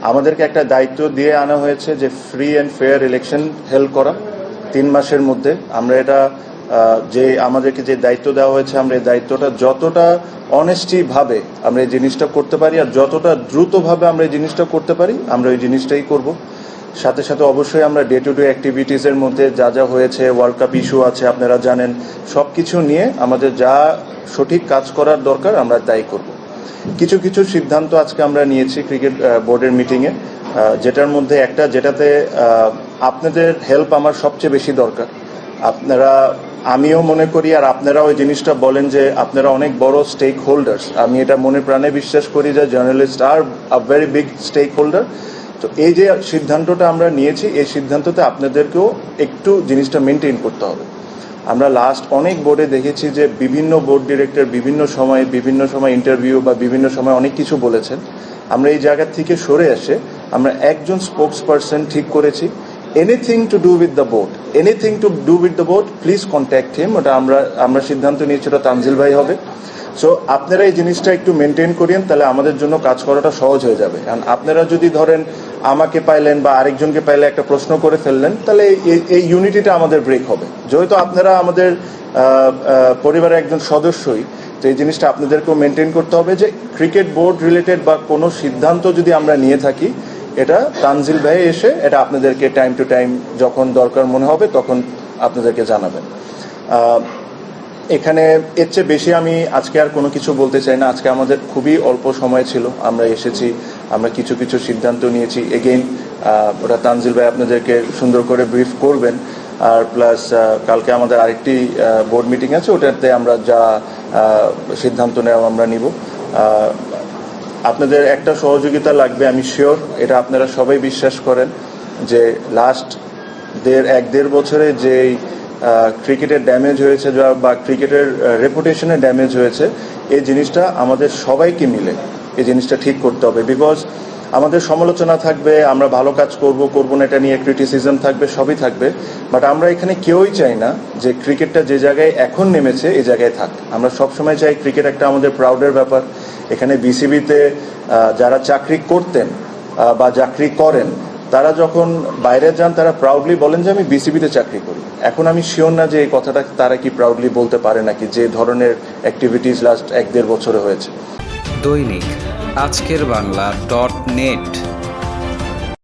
আমাদেরকে একটা দায়িত্ব দিয়ে আনা হয়েছে যে free and fair election held করা 3 মাসের মধ্যে। আমরা এটা যে আমাদেরকে যে দায়িত্ব দেওয়া হয়েছে, আমরা এই দায়িত্বটা যতটা অনেস্টি ভাবে আমরা এই জিনিসটা করতে পারি আর যতটা দ্রুতভাবে আমরা এই জিনিসটা করতে পারি আমরা ওই জিনিসটাই করব। সাথে সাথে অবশ্যই আমরা ডে টু ডে অ্যাক্টিভিটিসের মধ্যে যা যা হয়েছে, ওয়ার্ল্ড কাপ ইস্যু আছে আপনারা জানেন, সব কিছু নিয়ে আমাদের যা সঠিক কাজ করার দরকার আমরা তাই করব। কিছু কিছু সিদ্ধান্ত আজকে আমরা নিয়েছি ক্রিকেট বোর্ডের মিটিংয়ে, যেটার মধ্যে একটা যেটাতে আপনাদের হেল্প আমার সবচেয়ে বেশি দরকার। আপনারা, আমিও মনে করি আর আপনারা ওই জিনিসটা বলেন যে আপনারা অনেক বড় স্টেক হোল্ডার্স। আমি এটা মনে প্রাণে বিশ্বাস করি যে জার্নালিস্ট আর a very big stakeholder. তো এই যে সিদ্ধান্তটা আমরা নিয়েছি, এই সিদ্ধান্ততে আপনাদেরকেও একটু জিনিসটা মেনটেন করতে হবে। আমরা লাস্ট অনেক বোর্ডে দেখেছি যে বিভিন্ন বোর্ড ডিরেক্টর বিভিন্ন সময় ইন্টারভিউ বা বিভিন্ন সময় অনেক কিছু বলেছেন। আমরা এই জায়গা থেকে সরে এসে আমরা একজন স্পোকস পারসন ঠিক করেছি। Anything to do with the board please contact him. ওটা আমরা সিদ্ধান্ত নিয়েছি ওটা তানজিল ভাই হবে। সো আপনারা এই জিনিসটা একটু মেনটেন করেন, তাহলে আমাদের জন্য কাজ করাটা সহজ হয়ে যাবে। কারণ আপনারা যদি ধরেন আমাকে পাইলেন বা আরেকজনকে পাইলে একটা প্রশ্ন করে ফেললেন, তাহলে এই ইউনিটিটা আমাদের ব্রেক হবে। যেহেতু আপনারা আমাদের পরিবারের একজন সদস্যই, তো এই জিনিসটা আপনাদেরকেও মেনটেন করতে হবে যে ক্রিকেট বোর্ড রিলেটেড বা কোনো সিদ্ধান্ত যদি আমরা নিয়ে থাকি, এটা তানজিল ভাই এসে এটা আপনাদেরকে টাইম টু টাইম যখন দরকার মনে হবে তখন আপনাদেরকে জানাবেন। এখানে এর চেয়ে বেশি আমি আজকে আর কোনো কিছু বলতে চাই না। আজকে আমাদের খুবই অল্প সময় ছিল, আমরা এসেছি, আমরা কিছু কিছু সিদ্ধান্ত নিয়েছি। এগেইন ওটা তানজিল ভাই আপনাদেরকে সুন্দর করে ব্রিফ করবেন। আর প্লাস কালকে আমাদের আরেকটি বোর্ড মিটিং আছে, ওটাতে আমরা যা সিদ্ধান্ত নেওয়া আমরা নিব। আপনাদের একটা সহযোগিতা লাগবে, আমি শিওর, এটা আপনারা সবাই বিশ্বাস করেন যে লাস্ট 1.5 বছরে যেই ক্রিকেটের ড্যামেজ হয়েছে বা ক্রিকেটের রেপুটেশনের ড্যামেজ হয়েছে, এই জিনিসটা আমাদের সবাইকে মিলে এই জিনিসটা ঠিক করতে হবে। বিকজ আমাদের সমালোচনা থাকবে, আমরা ভালো কাজ করব না এটা নিয়ে ক্রিটিসিজম থাকবে, সবই থাকবে, বাট আমরা এখানে কেউই চাই না যে ক্রিকেটটা যে জায়গায় এখন নেমেছে এই জায়গায় থাক। আমরা সবসময় চাই ক্রিকেট একটা আমাদের প্রাউডের ব্যাপার। এখানে বিসিবিতে যারা চাকরি করতেন বা চাকরি করেন, তারা যখন বাইরে যান তারা প্রাউডলি বলেন যে আমি বিসিবিতে চাকরি করি। এখন আমি শিওর না যে এই কথাটা তারা কি প্রাউডলি বলতে পারে নাকি, যে ধরনের অ্যাক্টিভিটিস লাস্ট 1.5 বছরে হয়েছে। দৈনিক আজকের বাংলা .net